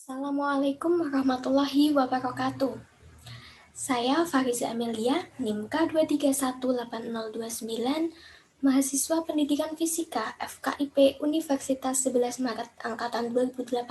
Assalamualaikum warahmatullahi wabarakatuh. Saya Fariza Amelia, NIM K2318029, mahasiswa Pendidikan Fisika FKIP Universitas 11 Maret Angkatan 2018.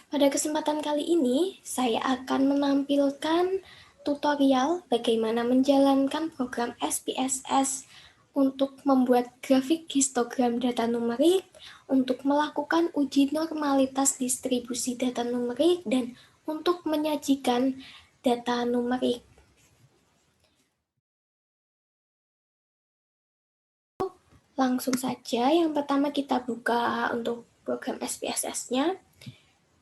Pada kesempatan kali ini, saya akan menampilkan tutorial bagaimana menjalankan program SPSS untuk membuat grafik histogram data numerik, untuk melakukan uji normalitas distribusi data numerik, dan untuk menyajikan data numerik. Langsung saja, yang pertama kita buka untuk program SPSS-nya.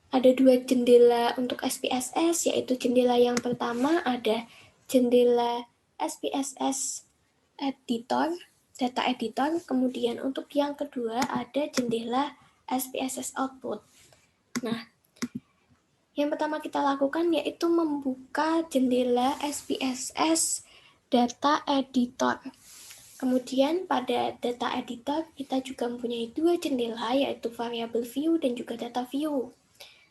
Ada dua jendela untuk SPSS, yaitu jendela yang pertama ada jendela SPSS Editor, Data Editor, kemudian untuk yang kedua ada jendela SPSS Output. Nah, yang pertama kita lakukan yaitu membuka jendela SPSS Data Editor. Kemudian pada Data Editor kita juga mempunyai dua jendela, yaitu Variable View dan juga Data View.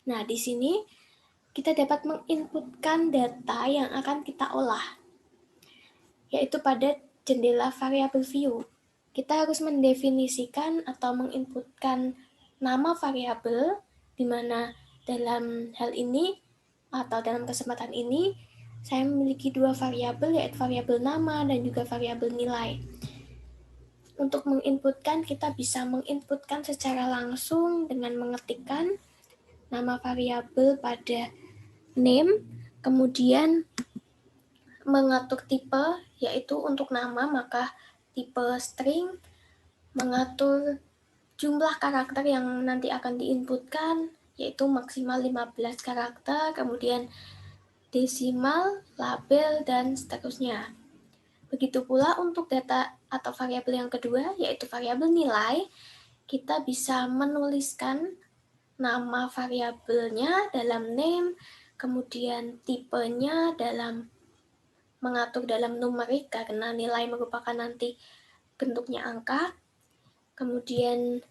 Nah, di sini kita dapat menginputkan data yang akan kita olah, yaitu pada jendela Variable View. Kita harus mendefinisikan atau menginputkan nama variabel, di mana dalam hal ini atau dalam kesempatan ini saya memiliki dua variabel, yaitu variabel nama dan juga variabel nilai. Untuk menginputkan, kita bisa menginputkan secara langsung dengan mengetikkan nama variabel pada name, kemudian mengatur tipe, yaitu untuk nama maka tipe string, mengatur jumlah karakter yang nanti akan diinputkan, yaitu maksimal 15 karakter, kemudian desimal, label, dan seterusnya. Begitu pula untuk data atau variabel yang kedua, yaitu variabel nilai, kita bisa menuliskan nama variabelnya dalam name, kemudian tipenya dalam mengatur dalam numerik karena nilai merupakan nanti bentuknya angka, kemudian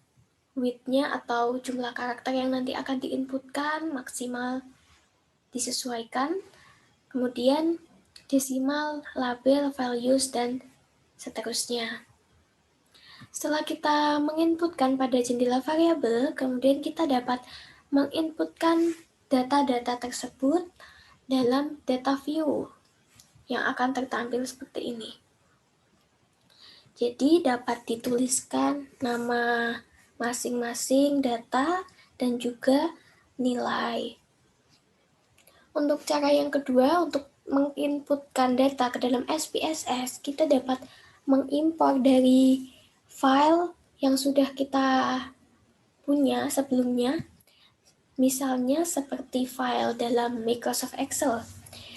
width-nya atau jumlah karakter yang nanti akan diinputkan maksimal disesuaikan, kemudian desimal, label, values, dan seterusnya. Setelah kita menginputkan pada jendela variabel, kemudian kita dapat menginputkan data-data tersebut dalam data view yang akan tertampil seperti ini. Jadi dapat dituliskan nama masing-masing data dan juga nilai. Untuk cara yang kedua, untuk menginputkan data ke dalam SPSS, kita dapat mengimpor dari file yang sudah kita punya sebelumnya, misalnya seperti file dalam Microsoft Excel.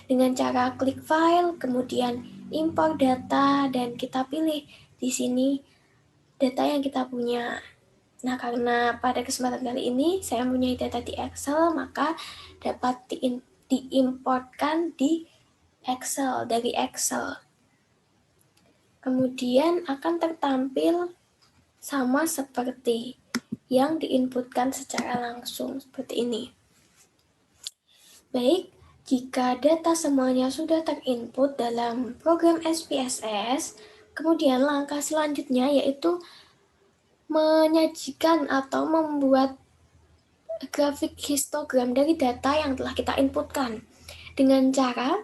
Dengan cara klik file, kemudian impor data, dan kita pilih di sini data yang kita punya. Nah, karena pada kesempatan kali ini saya mempunyai data di Excel, maka dapat diimportkan di Excel, dari Excel. Kemudian akan tertampil sama seperti yang diinputkan secara langsung, seperti ini. Baik, jika data semuanya sudah terinput dalam program SPSS, kemudian langkah selanjutnya yaitu menyajikan atau membuat grafik histogram dari data yang telah kita inputkan dengan cara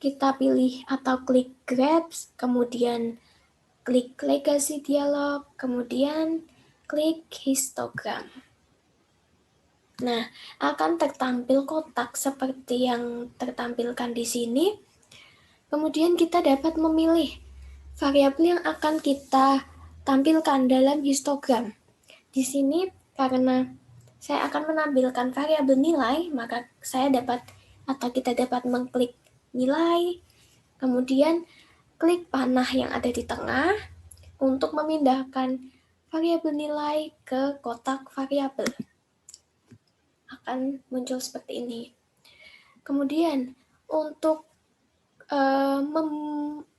kita pilih atau klik grabs, kemudian klik legacy dialog, kemudian klik histogram. Nah, akan tertampil kotak seperti yang tertampilkan di sini. Kemudian kita dapat memilih variabel yang akan kita tampilkan dalam histogram. Di sini karena saya akan menampilkan variabel nilai, maka saya dapat atau kita dapat mengklik nilai, kemudian klik panah yang ada di tengah untuk memindahkan variabel nilai ke kotak variabel. Akan muncul seperti ini. Kemudian untuk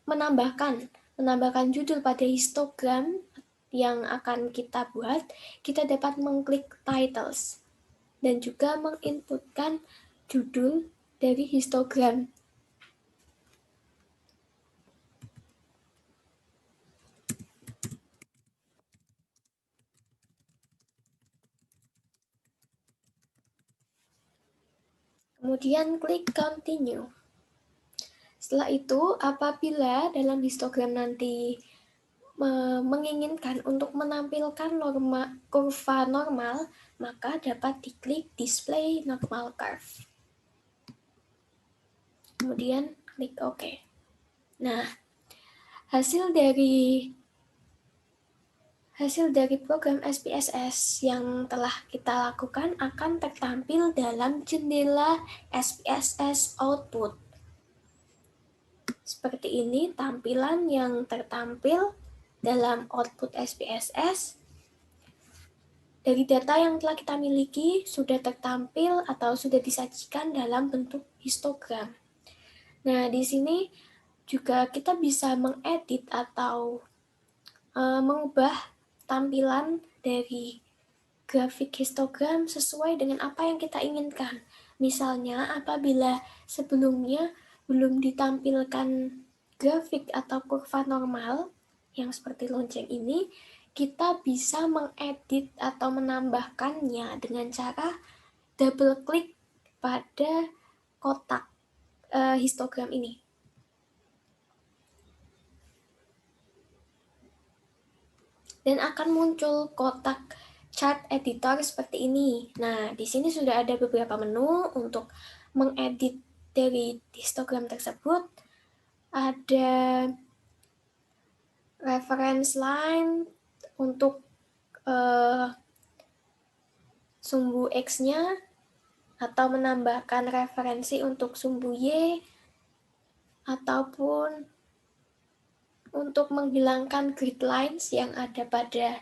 menambahkan judul pada histogram yang akan kita buat, kita dapat mengklik titles dan juga menginputkan judul dari histogram. Kemudian klik continue. Setelah itu, apabila dalam histogram nanti menginginkan untuk menampilkan kurva normal, maka dapat diklik display normal curve. Kemudian klik OK. Nah, hasil dari program SPSS yang telah kita lakukan akan tertampil dalam jendela SPSS output. Seperti ini tampilan yang tertampil dalam output SPSS. Dari data yang telah kita miliki sudah tertampil atau sudah disajikan dalam bentuk histogram. Nah, di sini juga kita bisa mengedit atau mengubah tampilan dari grafik histogram sesuai dengan apa yang kita inginkan. Misalnya, apabila sebelumnya belum ditampilkan grafik atau kurva normal yang seperti lonceng ini, kita bisa mengedit atau menambahkannya dengan cara double klik pada kotak histogram ini. Dan akan muncul kotak chart editor seperti ini. Nah, di sini sudah ada beberapa menu untuk mengedit dari histogram tersebut. Ada reference line untuk sumbu X-nya, atau menambahkan referensi untuk sumbu Y, ataupun untuk menghilangkan grid lines yang ada pada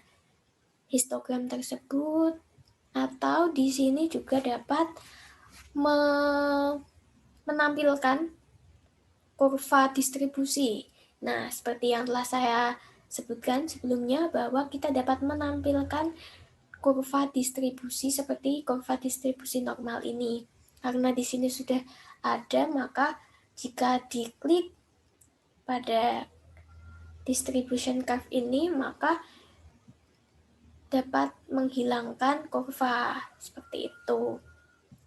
histogram tersebut, atau di sini juga dapat menampilkan kurva distribusi. Nah, seperti yang telah saya sebutkan sebelumnya, bahwa kita dapat menampilkan kurva distribusi seperti kurva distribusi normal ini. Karena di sini sudah ada, maka jika diklik pada distribution curve ini, maka dapat menghilangkan kurva seperti itu.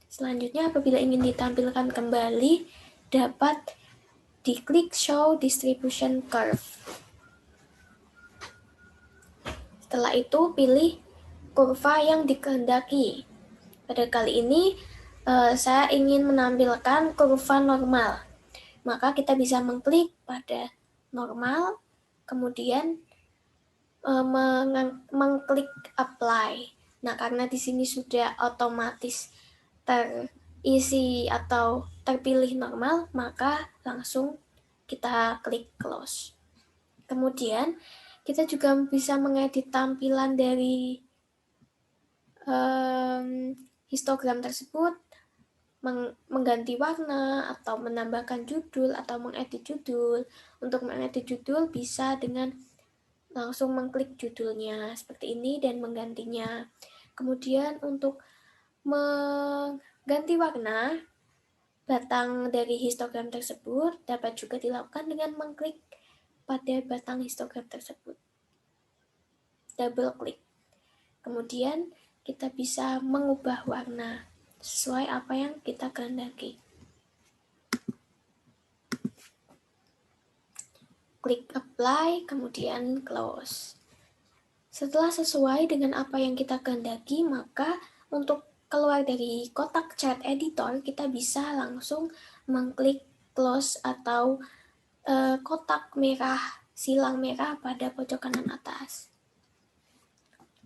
Selanjutnya, apabila ingin ditampilkan kembali, dapat diklik show distribution curve. Setelah itu, pilih kurva yang dikehendaki. Pada kali ini, saya ingin menampilkan kurva normal. Maka kita bisa mengklik pada normal, kemudian mengklik apply. Nah, karena di sini sudah otomatis terisi atau terpilih normal, maka langsung kita klik close. Kemudian kita juga bisa mengedit tampilan dari histogram tersebut, mengganti warna atau menambahkan judul atau mengedit judul. Untuk mengedit judul bisa dengan langsung mengklik judulnya seperti ini dan menggantinya. Kemudian untuk mengganti warna batang dari histogram tersebut dapat juga dilakukan dengan mengklik pada batang histogram tersebut. Double klik. Kemudian kita bisa mengubah warna sesuai apa yang kita kehendaki. Klik apply, kemudian close. Setelah sesuai dengan apa yang kita kehendaki, maka untuk keluar dari kotak chart editor, kita bisa langsung mengklik close atau kotak merah, silang merah pada pojok kanan atas.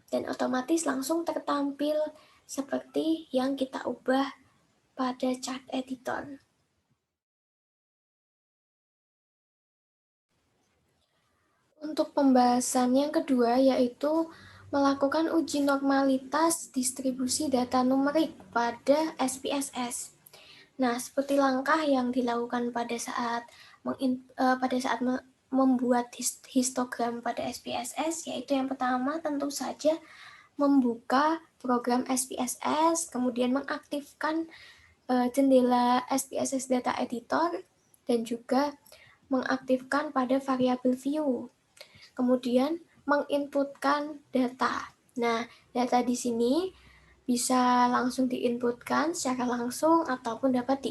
Dan otomatis langsung tertampil seperti yang kita ubah pada chart editor. Untuk pembahasan yang kedua, yaitu melakukan uji normalitas distribusi data numerik pada SPSS. Nah, seperti langkah yang dilakukan pada saat membuat histogram pada SPSS, yaitu yang pertama tentu saja membuka program SPSS, kemudian mengaktifkan jendela SPSS Data Editor, dan juga mengaktifkan pada variabel view. Kemudian menginputkan data. Nah, data di sini bisa langsung diinputkan secara langsung ataupun dapat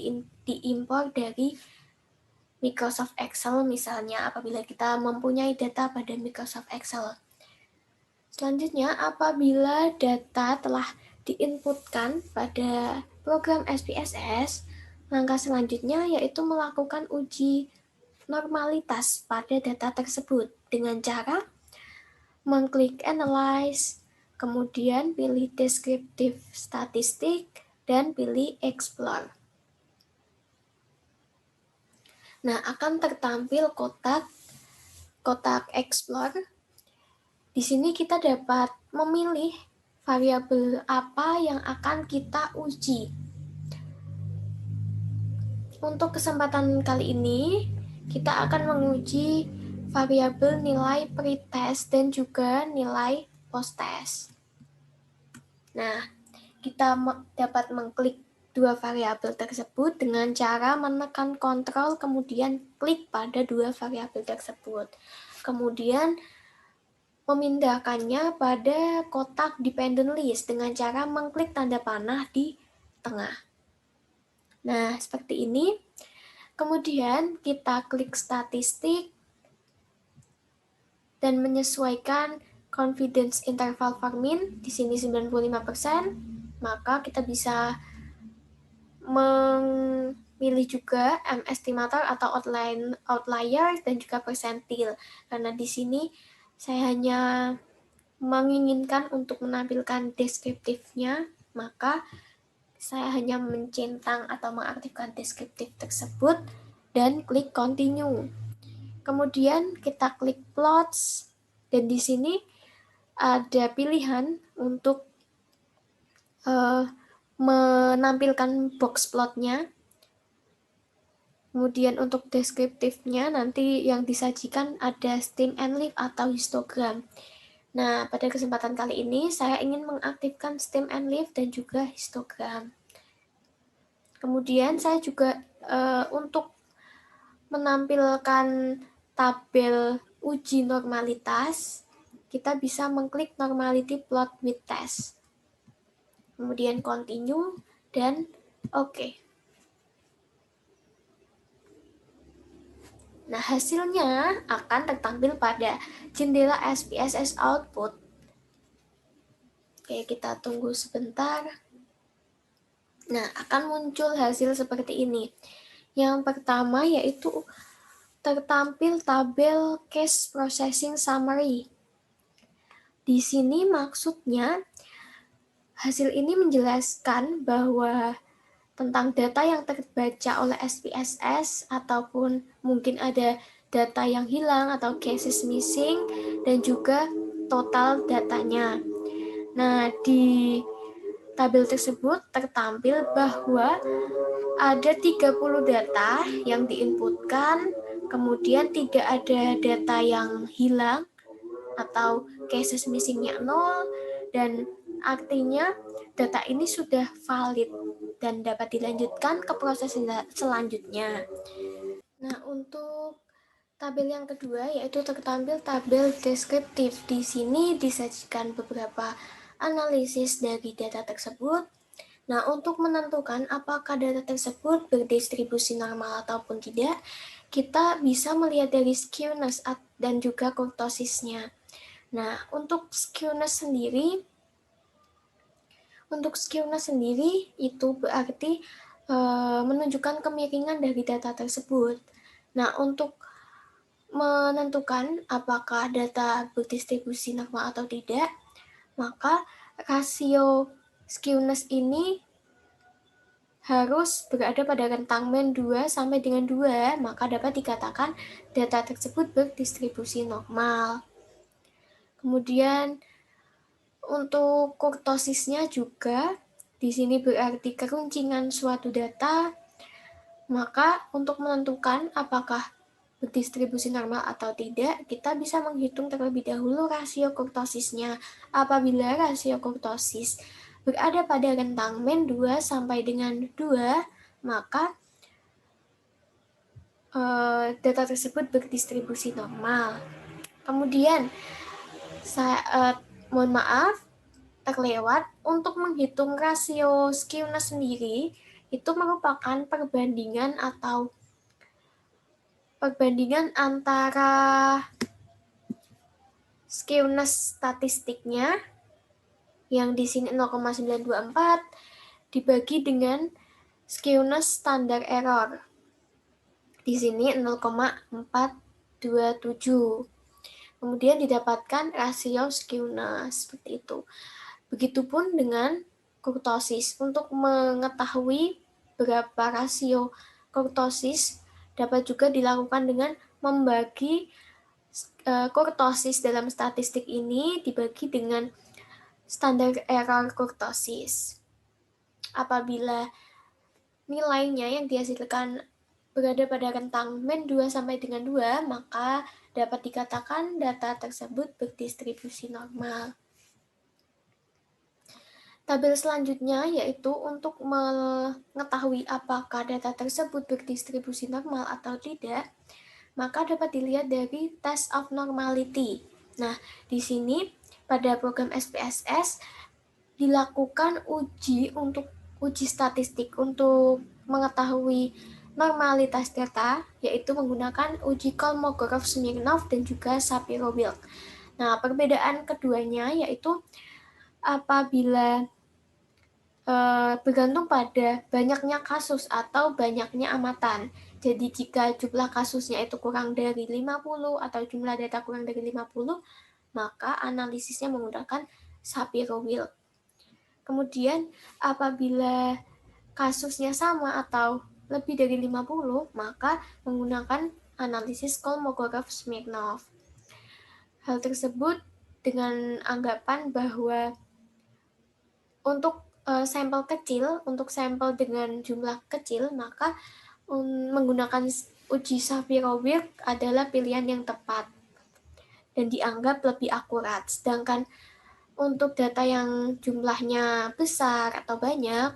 diimpor dari Microsoft Excel misalnya apabila kita mempunyai data pada Microsoft Excel. Selanjutnya, apabila data telah diinputkan pada program SPSS, langkah selanjutnya yaitu melakukan uji normalitas pada data tersebut dengan cara mengklik Analyze, kemudian pilih Descriptive Statistic, dan pilih Explore. Nah, akan tertampil kotak Explore. Di sini kita dapat memilih variabel apa yang akan kita uji. Untuk kesempatan kali ini, kita akan menguji variabel nilai pretest dan juga nilai posttest. Nah, kita dapat mengklik dua variabel tersebut dengan cara menekan Ctrl kemudian klik pada dua variabel tersebut. Kemudian memindahkannya pada kotak dependent list dengan cara mengklik tanda panah di tengah. Nah, seperti ini. Kemudian kita klik statistik dan menyesuaikan confidence interval for min, di sini 95%, maka kita bisa memilih juga M estimator atau outlier dan juga persentil. Karena di sini saya hanya menginginkan untuk menampilkan deskriptifnya, maka saya hanya mencentang atau mengaktifkan deskriptif tersebut dan klik continue. Kemudian kita klik plots dan di sini ada pilihan untuk menampilkan box plotnya. Kemudian untuk deskriptifnya nanti yang disajikan ada stem and leaf atau histogram. Nah, pada kesempatan kali ini saya ingin mengaktifkan stem and leaf dan juga histogram. Kemudian saya juga untuk menampilkan tabel uji normalitas, kita bisa mengklik normality plot with test. Kemudian continue dan oke. Nah, hasilnya akan tertampil pada jendela SPSS output. Oke, kita tunggu sebentar. Nah, akan muncul hasil seperti ini. Yang pertama yaitu tertampil tabel case processing summary. Di sini maksudnya hasil ini menjelaskan bahwa tentang data yang terbaca oleh SPSS ataupun mungkin ada data yang hilang atau cases missing dan juga total datanya. Nah, di tabel tersebut tertampil bahwa ada 30 data yang diinputkan, kemudian tidak ada data yang hilang atau cases missing-nya 0, dan artinya data ini sudah valid dan dapat dilanjutkan ke proses selanjutnya. Nah, untuk tabel yang kedua yaitu tertampil tabel deskriptif. Di sini disajikan beberapa analisis dari data tersebut. Nah, untuk menentukan apakah data tersebut berdistribusi normal ataupun tidak, kita bisa melihat dari skewness dan juga kurtosisnya. Nah, untuk skewness sendiri itu berarti menunjukkan kemiringan dari data tersebut. Nah, untuk menentukan apakah data berdistribusi normal atau tidak, maka rasio skewness ini harus berada pada rentang min 2 sampai dengan 2, maka dapat dikatakan data tersebut berdistribusi normal. Kemudian untuk kurtosisnya juga di sini berarti keruncingan suatu data, maka untuk menentukan apakah berdistribusi normal atau tidak, kita bisa menghitung terlebih dahulu rasio kurtosisnya. Apabila rasio kurtosis berada pada rentang min 2 sampai dengan 2, maka data tersebut berdistribusi normal. Kemudian, mohon maaf, terlewat, untuk menghitung rasio skewness sendiri, itu merupakan perbandingan antara skewness statistiknya yang di sini 0,924 dibagi dengan skewness standar error di sini 0,427. Kemudian didapatkan rasio skewness seperti itu. Begitupun dengan kurtosis. Untuk mengetahui berapa rasio kurtosis dapat juga dilakukan dengan membagi kurtosis dalam statistik ini dibagi dengan standar error kurtosis. Apabila nilainya yang dihasilkan berada pada rentang min 2 sampai dengan 2, maka dapat dikatakan data tersebut berdistribusi normal. Tabel selanjutnya yaitu untuk mengetahui apakah data tersebut berdistribusi normal atau tidak, maka dapat dilihat dari test of normality. Nah, di sini pada program SPSS dilakukan uji statistik untuk mengetahui normalitas data, yaitu menggunakan uji Kolmogorov-Smirnov dan juga Shapiro-Wilk. Nah, perbedaan keduanya yaitu apabila bergantung pada banyaknya kasus atau banyaknya amatan. Jadi jika jumlah kasusnya itu kurang dari 50 atau jumlah data kurang dari 50, maka analisisnya menggunakan Shapiro-Wilk. Kemudian apabila kasusnya sama atau lebih dari 50, maka menggunakan analisis Kolmogorov-Smirnov. Hal tersebut dengan anggapan bahwa untuk sampel kecil, untuk sampel dengan jumlah kecil, maka menggunakan uji Shapiro-Wilk adalah pilihan yang tepat dan dianggap lebih akurat. Sedangkan untuk data yang jumlahnya besar atau banyak,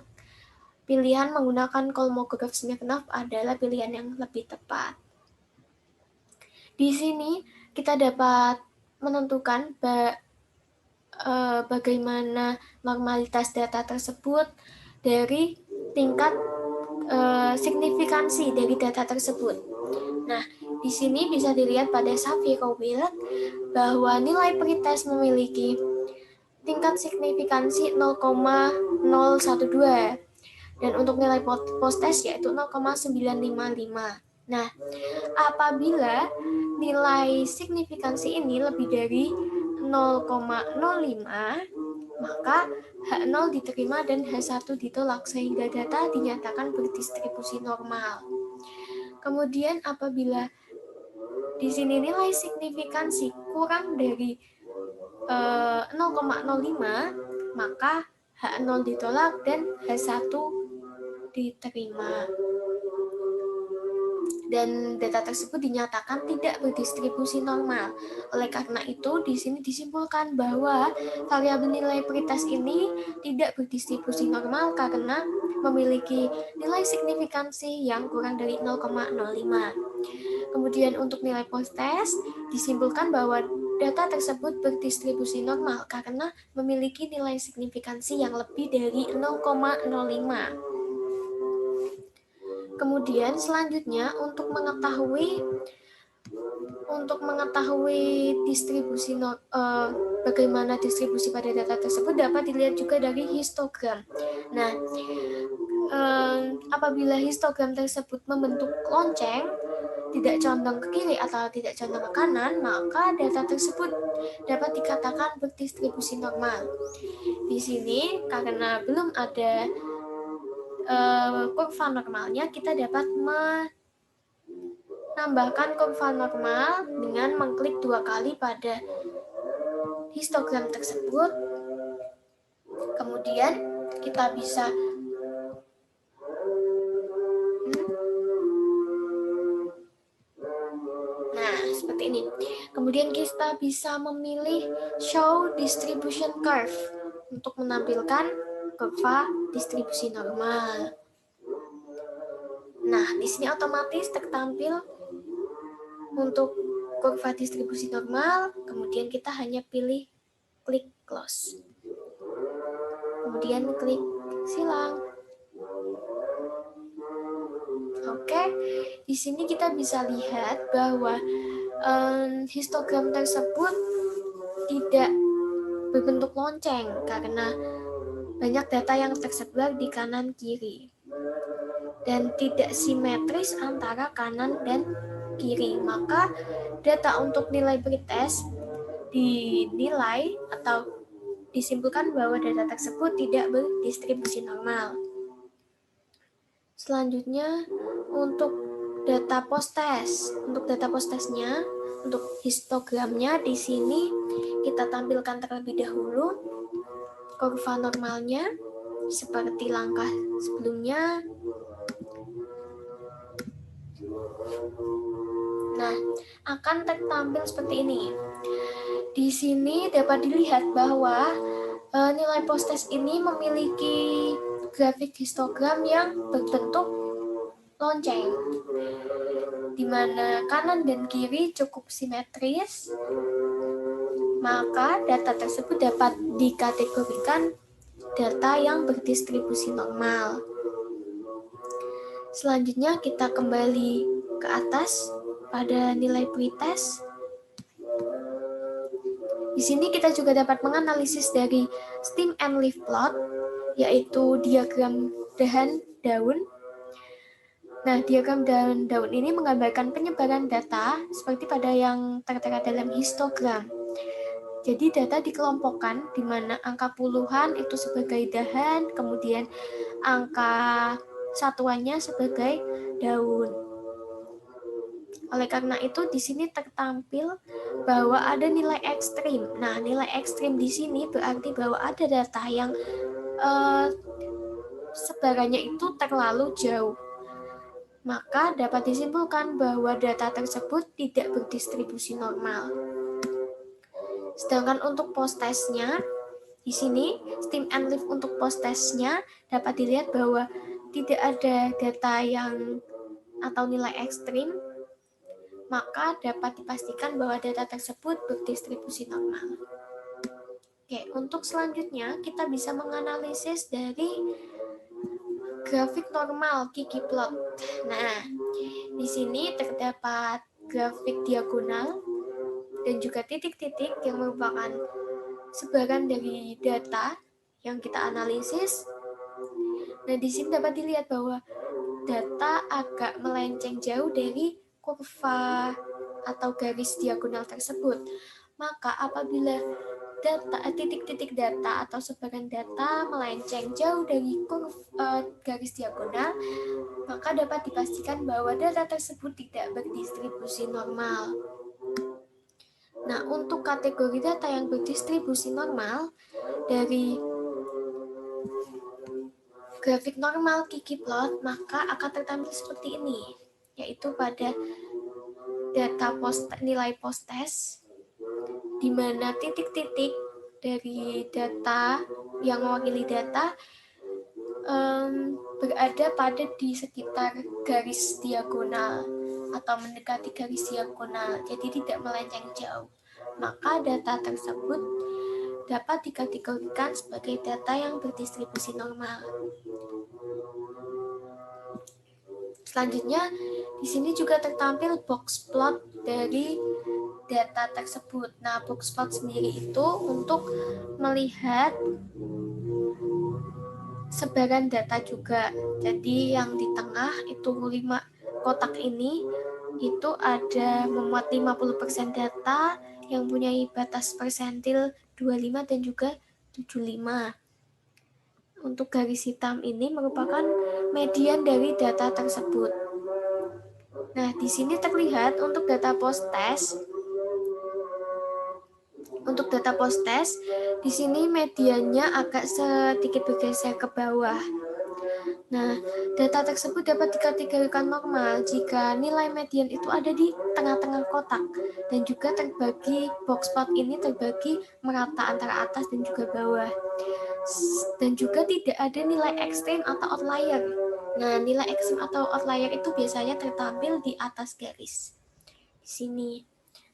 pilihan menggunakan Kolmogorov-Smirnov adalah pilihan yang lebih tepat. Di sini kita dapat menentukan bagaimana normalitas data tersebut dari tingkat signifikansi dari data tersebut. Nah, di sini bisa dilihat pada Shapiro-Wilk bahwa nilai pretest memiliki tingkat signifikansi 0,012 dan untuk nilai post-test yaitu 0,955. Nah, apabila nilai signifikansi ini lebih dari 0,05, maka H0 diterima dan H1 ditolak sehingga data dinyatakan berdistribusi normal. Kemudian apabila di sini nilai signifikansi kurang dari 0,05, maka H0 ditolak dan H1 diterima. Dan data tersebut dinyatakan tidak berdistribusi normal. Oleh karena itu, di sini disimpulkan bahwa variabel nilai pretest ini tidak berdistribusi normal karena memiliki nilai signifikansi yang kurang dari 0,05. Kemudian untuk nilai post-test, disimpulkan bahwa data tersebut berdistribusi normal karena memiliki nilai signifikansi yang lebih dari 0,05. Kemudian selanjutnya untuk mengetahui distribusi bagaimana distribusi pada data tersebut dapat dilihat juga dari histogram. Nah, apabila histogram tersebut membentuk lonceng, tidak condong ke kiri atau tidak condong ke kanan, maka data tersebut dapat dikatakan berdistribusi normal. Di sini karena belum ada kurva normalnya, kita dapat menambahkan kurva normal dengan mengklik 2 kali pada histogram tersebut. Kemudian kita bisa Kemudian kita bisa memilih Show Distribution Curve untuk menampilkan kurva distribusi normal. Nah, di sini otomatis tertampil untuk kurva distribusi normal, kemudian kita hanya pilih klik close. Kemudian klik silang. Oke, di sini kita bisa lihat bahwa histogram tersebut tidak berbentuk lonceng karena banyak data yang tersebar di kanan kiri dan tidak simetris antara kanan dan kiri. Maka data untuk nilai pretest dinilai atau disimpulkan bahwa data tersebut tidak berdistribusi normal. Selanjutnya untuk data post-test. Untuk data post-testnya, untuk histogramnya di sini kita tampilkan terlebih dahulu kurva normalnya seperti langkah sebelumnya. Nah, akan tertampil seperti ini. Di sini dapat dilihat bahwa nilai post-test ini memiliki grafik histogram yang berbentuk lonceng, di mana kanan dan kiri cukup simetris, maka data tersebut dapat dikategorikan data yang berdistribusi normal. Selanjutnya kita kembali ke atas pada nilai pretest. Di sini kita juga dapat menganalisis dari stem and leaf plot, yaitu diagram daun. Nah, diagram daun ini menggambarkan penyebaran data seperti pada yang tertera dalam histogram. Jadi data dikelompokkan di mana angka puluhan itu sebagai dahan, kemudian angka satuannya sebagai daun. Oleh karena itu di sini tertampil bahwa ada nilai ekstrim. Nah, nilai ekstrim di sini berarti bahwa ada data yang sebarannya itu terlalu jauh. Maka dapat disimpulkan bahwa data tersebut tidak berdistribusi normal. Sedangkan untuk post-testnya, di sini stem and leaf untuk post-testnya dapat dilihat bahwa tidak ada data yang atau nilai ekstrim, maka dapat dipastikan bahwa data tersebut berdistribusi normal. Oke, untuk selanjutnya kita bisa menganalisis dari grafik normal Kiki plot. Nah, di sini terdapat grafik diagonal dan juga titik-titik yang merupakan sebaran dari data yang kita analisis. Nah, di sini dapat dilihat bahwa data agak melenceng jauh dari kurva atau garis diagonal tersebut. Maka apabila titik-titik data atau sebaran data melenceng jauh dari garis diagonal, maka dapat dipastikan bahwa data tersebut tidak berdistribusi normal. Nah, untuk kategori data yang berdistribusi normal dari grafik normal Kiki plot, maka akan tertampil seperti ini, yaitu pada data nilai post-test, di mana titik-titik dari data yang mewakili data berada pada di sekitar garis diagonal atau mendekati garis diagonal, jadi tidak melenceng jauh. Maka data tersebut dapat dikategorikan sebagai data yang berdistribusi normal. Selanjutnya, di sini juga tertampil box plot dari data tersebut. Nah, box plot sendiri itu untuk melihat sebaran data juga. Jadi yang di tengah itu 5 kotak ini itu ada memuat 50% data yang punya batas persentil 25 dan juga 75. Untuk garis hitam ini merupakan median dari data tersebut. Nah, di sini terlihat untuk data post-test. Untuk data post-test, di sini mediannya agak sedikit bergeser ke bawah. Nah, data tersebut dapat dikategorikan normal jika nilai median itu ada di tengah-tengah kotak dan juga terbagi box plot ini terbagi merata antara atas dan juga bawah. Dan juga tidak ada nilai ekstrem atau outlier. Nah, nilai ekstrem atau outlier itu biasanya tertampil di atas garis di sini.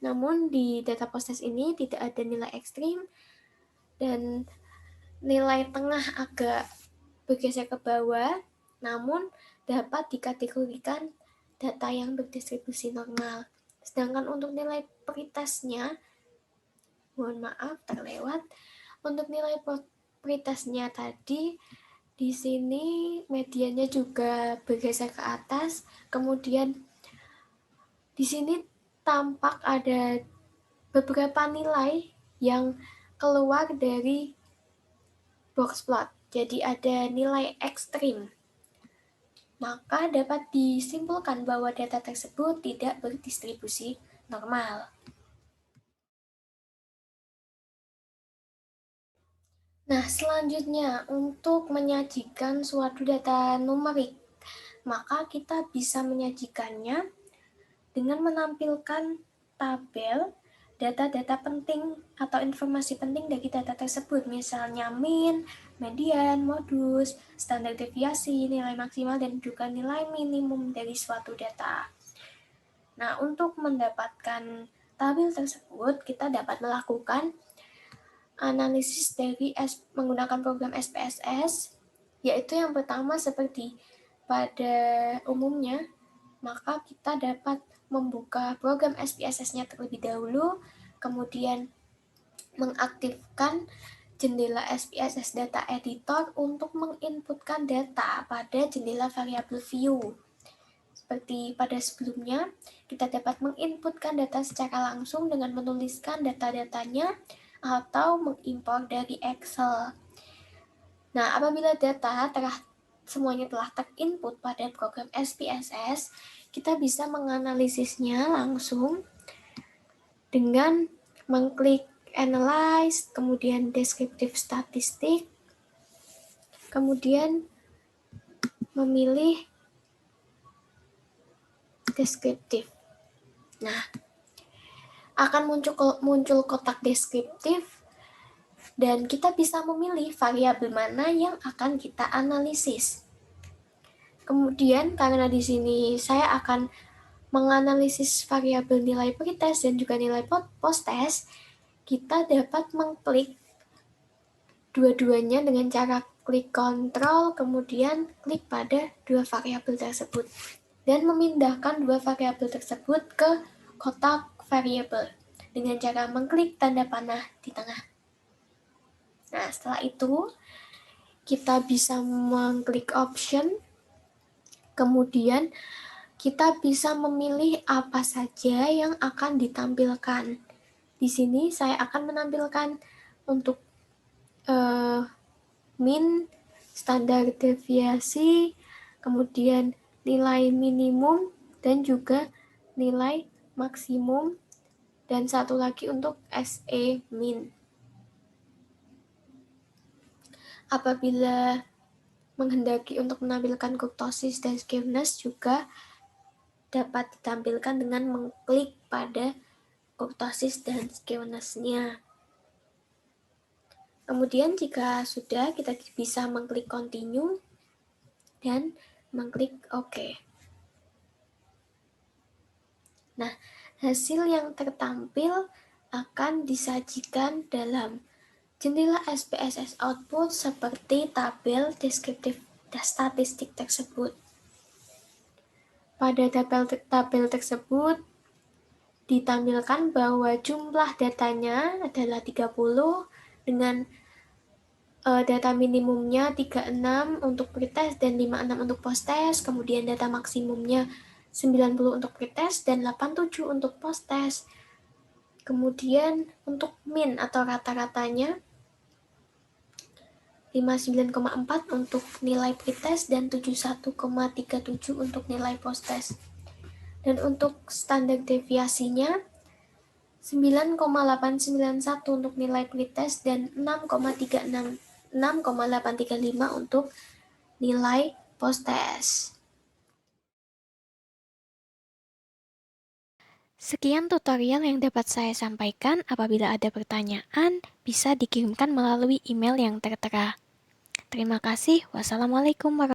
Namun di data post test ini tidak ada nilai ekstrem dan nilai tengah agak bergeser ke bawah, namun dapat dikategorikan data yang berdistribusi normal. Sedangkan untuk nilai pretestnya, mohon maaf terlewat, untuk nilai pretestnya tadi, di sini mediannya juga bergeser ke atas, kemudian di sini tampak ada beberapa nilai yang keluar dari box plot. Jadi ada nilai ekstrim. Maka dapat disimpulkan bahwa data tersebut tidak berdistribusi normal. Nah, selanjutnya untuk menyajikan suatu data numerik, maka kita bisa menyajikannya dengan menampilkan tabel data-data penting atau informasi penting dari data tersebut, misalnya min, median, modus, standar deviasi, nilai maksimal, dan juga nilai minimum dari suatu data. Nah, untuk mendapatkan tabel tersebut, kita dapat melakukan analisis dari menggunakan program SPSS, yaitu yang pertama seperti pada umumnya, maka kita dapat membuka program SPSS-nya terlebih dahulu, kemudian mengaktifkan jendela SPSS Data Editor untuk menginputkan data pada jendela variabel view. Seperti pada sebelumnya, kita dapat menginputkan data secara langsung dengan menuliskan data-datanya atau mengimpor dari Excel. Nah, apabila data semuanya telah terinput pada program SPSS, kita bisa menganalisisnya langsung dengan mengklik Analyze, kemudian Descriptive Statistik, kemudian memilih Deskriptif. Nah, akan muncul kotak deskriptif dan kita bisa memilih variabel mana yang akan kita analisis. Kemudian karena di sini saya akan menganalisis variabel nilai pretest dan juga nilai post-test, kita dapat mengklik dua-duanya dengan cara klik kontrol, kemudian klik pada dua variabel tersebut, dan memindahkan dua variabel tersebut ke kotak variabel dengan cara mengklik tanda panah di tengah. Nah, setelah itu, kita bisa mengklik option, kemudian kita bisa memilih apa saja yang akan ditampilkan. Di sini saya akan menampilkan untuk min, standar deviasi, kemudian nilai minimum, dan juga nilai maksimum, dan satu lagi untuk SE min. Apabila menghendaki untuk menampilkan kurtosis dan skewness juga dapat ditampilkan dengan mengklik pada kurtosis dan skewness-nya. Kemudian jika sudah, kita bisa mengklik continue dan mengklik OK. Nah, hasil yang tertampil akan disajikan dalam jendela SPSS output seperti tabel deskriptif statistik tersebut. Pada tabel tersebut ditampilkan bahwa jumlah datanya adalah 30 dengan data minimumnya 36 untuk pretest dan 56 untuk post-test, kemudian data maksimumnya 90 untuk pretest dan 87 untuk post-test. Kemudian untuk min atau rata-ratanya 59,4 untuk nilai pretest dan 71,37 untuk nilai post-test. Dan untuk standar deviasinya 9,891 untuk nilai pretest dan 6,835 untuk nilai post test. Sekian tutorial yang dapat saya sampaikan. Apabila ada pertanyaan, bisa dikirimkan melalui email yang tertera. Terima kasih. Wassalamualaikum warahmatullahi wabarakatuh.